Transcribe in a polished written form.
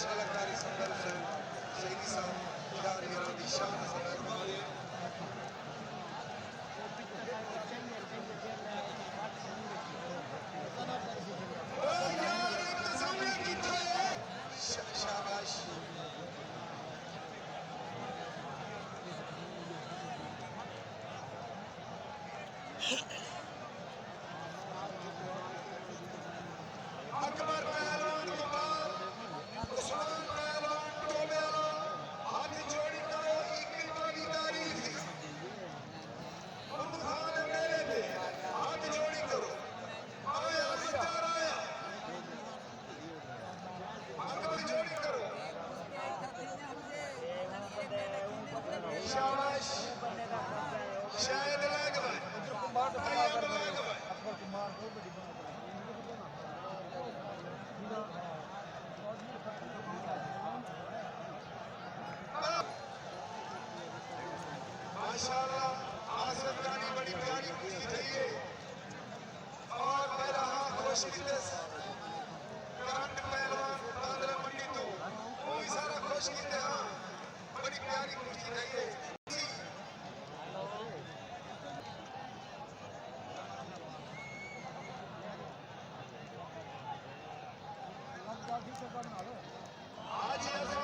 शालाकारी संदर्भ शहीदी साहब यार यार दिशा शाबाश अकबर पहलवान कुमार उस्मान पहलवान टोबेला हाथ जोड़ी करो एक की तारीफ खान मेरे पे हाथ जोड़ी करो आया सितार आया अकबर जोड़ी करो शाबाश शायद लग गए माशाअल्लाह आसरत गानी बड़ी प्यारी पूरी थी है और मेरा हाँ खुश करंट पहलवान बांद्रा मंडी तो वो भी सारा खुश कीते हाँ बड़ी प्यारी पूरी थी है आज